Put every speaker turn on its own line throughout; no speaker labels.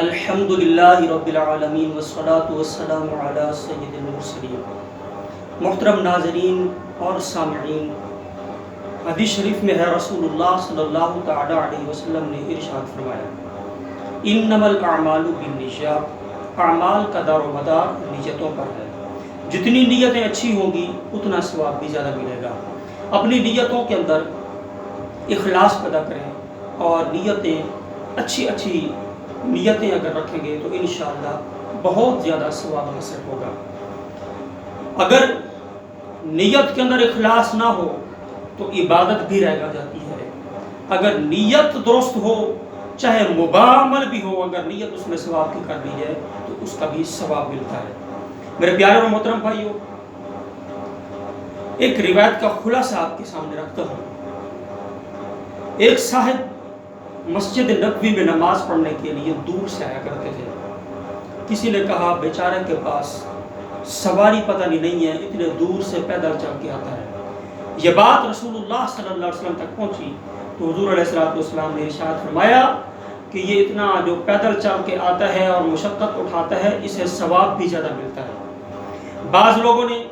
الحمدللہ رب العالمین والصلاة والسلام علی سید المرسلین۔ محترم ناظرین اور سامعین، حدیث شریف میں ہے رسول اللہ صلی اللہ تعالی علیہ وسلم نے ارشاد فرمایا، انما الاعمال بالنیات، اعمال کا دار و مدار نیتوں پر ہے۔ جتنی نیتیں اچھی ہوں گی اتنا ثواب بھی زیادہ ملے گا۔ اپنی نیتوں کے اندر اخلاص پیدا کریں اور نیتیں اچھی نیتیں اگر رکھیں گے تو انشاءاللہ بہت زیادہ ثواب حاصل ہوگا۔ اگر نیت کے اندر اخلاص نہ ہو تو عبادت بھی رہ جاتی ہے۔ اگر نیت درست ہو، چاہے مباح عمل بھی ہو، اگر نیت اس میں ثواب کی کر دی جائے تو اس کا بھی ثواب ملتا ہے۔ میرے پیارے اور محترم بھائیوں، ایک روایت کا خلاصہ آپ کے سامنے رکھتا ہوں۔ ایک صاحب مسجد نبوی میں نماز پڑھنے کے لیے دور سے آیا کرتے تھے۔ کسی نے کہا بیچارے کے پاس سواری پتہ نہیں ہے، اتنے دور سے پیدل چل کے آتا ہے۔ یہ بات رسول اللہ صلی اللہ علیہ وسلم تک پہنچی تو حضور علیہ السلام نے ارشاد فرمایا کہ یہ اتنا جو پیدل چل کے آتا ہے اور مشقت اٹھاتا ہے، اسے ثواب بھی زیادہ ملتا ہے۔ بعض لوگوں نے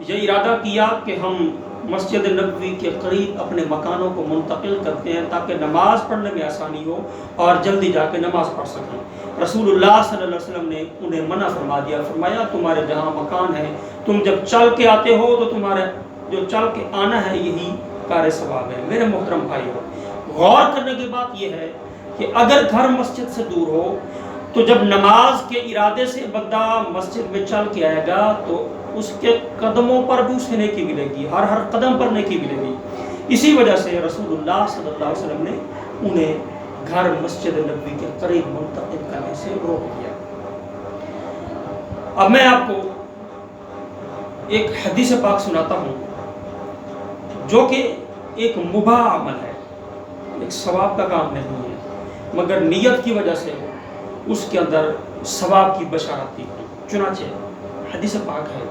یہ ارادہ کیا کہ ہم مسجد نبوی کے قریب اپنے مکانوں کو منتقل کرتے ہیں تاکہ نماز پڑھنے میں آسانی ہو اور جلدی جا کے نماز پڑھ سکیں۔ رسول اللہ صلی اللہ علیہ وسلم نے انہیں منع فرما دیا، فرمایا تمہارے جہاں مکان ہے، تم جب چل کے آتے ہو تو تمہارے جو چل کے آنا ہے یہی کار ثواب ہے۔ میرے محترم بھائیو، غور کرنے کی بات یہ ہے کہ اگر گھر مسجد سے دور ہو تو جب نماز کے ارادے سے بندہ مسجد میں چل کے آئے گا تو اس کے قدموں پر بھی اسے نیکی ملے گی، ہر قدم پر نیکی ملے گی۔ اسی وجہ سے رسول اللہ صلی اللہ علیہ وسلم نے انہیں گھر مسجد نبوی کے قریب منتقل کرنے سے روک دیا۔ اب میں آپ کو ایک حدیث پاک سناتا ہوں جو کہ ایک مباح عمل ہے، ایک ثواب کا کام نہیں ہے، مگر نیت کی وجہ سے اس کے اندر ثواب کی بشارت دی۔ چنانچہ حدیث پاک ہے،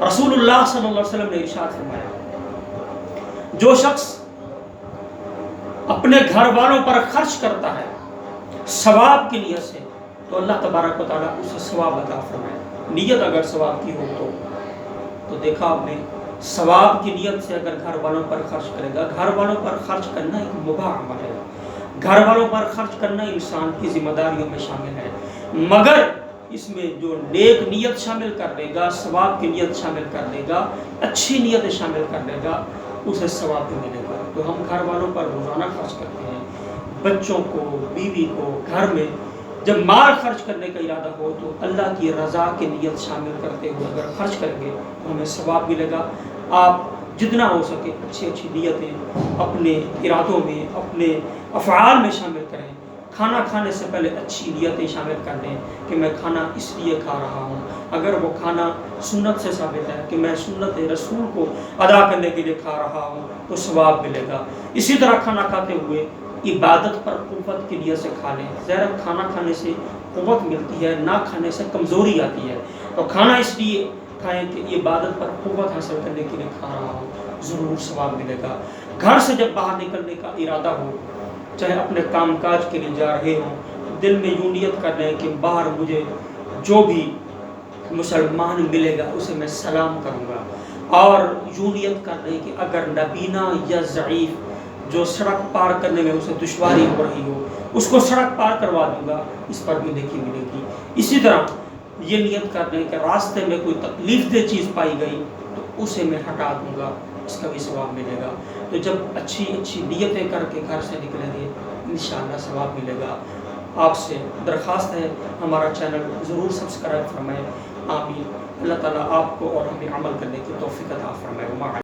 رسول اللہ صلی اللہ علیہ وسلم نے ارشاد فرمایا، جو شخص اپنے گھر والوں پر خرچ کرتا ہے ثواب کی نیت سے تو اللہ تبارک و تعالیٰ اسے ثواب عطا فرمائے۔ نیت اگر ثواب کی ہو تو دیکھا آپ نے، ثواب کی نیت سے اگر گھر والوں پر خرچ کرے گا، گھر والوں پر خرچ کرنا ایک مباح عمل ہے، گھر والوں پر خرچ کرنا انسان کی ذمہ داریوں میں شامل ہے، مگر اس میں جو نیک نیت شامل کر لے گا، ثواب کی نیت شامل کر لے گا، اچھی نیت شامل کر لے گا، اسے ثواب بھی ملے گا۔ تو ہم گھر والوں پر روزانہ خرچ کرتے ہیں، بچوں کو، بیوی کو، گھر میں جب مال خرچ کرنے کا ارادہ ہو تو اللہ کی رضا کی نیت شامل کرتے ہوئے اگر خرچ کریں گے تو ہمیں ثواب ملے گا۔ آپ جتنا ہو سکے اچھی نیتیں اپنے ارادوں میں، اپنے افعال میں شامل کریں۔ کھانا کھانے سے پہلے اچھی نیتیں شامل کر لیں کہ میں کھانا اس لیے کھا رہا ہوں، اگر وہ کھانا سنت سے ثابت ہے کہ میں سنت رسول کو ادا کرنے کے لیے کھا رہا ہوں تو ثواب ملے گا۔ اسی طرح کھانا کھاتے ہوئے عبادت پر قوت کی نیت سے کھا لیں۔ ظاہر کھانا کھانے سے قوت ملتی ہے، نہ کھانے سے کمزوری آتی ہے، تو کھانا اس لیے کھائیں کہ عبادت پر قوت حاصل کرنے کے لیے کھا رہا ہوں، ضرور ثواب ملے گا۔ گھر سے جب باہر نکلنے کا ارادہ ہو، چاہے اپنے کام کاج کے لیے جا رہے ہوں، دل میں یوں نیت کر لیں کہ باہر مجھے جو بھی مسلمان ملے گا اسے میں سلام کروں گا، اور یوں نیت کر لیں کہ اگر نبینا یا ضعیف جو سڑک پار کرنے میں اسے دشواری ہو رہی ہو اس کو سڑک پار کروا دوں گا، اس پر بھی نیکی ملے گی۔ اسی طرح یہ نیت کر لیں کہ راستے میں کوئی تکلیف دہ چیز پائی گئی تو اسے میں ہٹا دوں گا، اس کا بھی ثواب ملے گا۔ تو جب اچھی نیتیں کر کے گھر سے نکلیں گے انشاءاللہ ثواب ملے گا۔ آپ سے درخواست ہے ہمارا چینل ضرور سبسکرائب فرمائیں۔ آمین۔ اللہ تعالیٰ آپ کو اور ہمیں عمل کرنے کی توفیق عطا فرمائے۔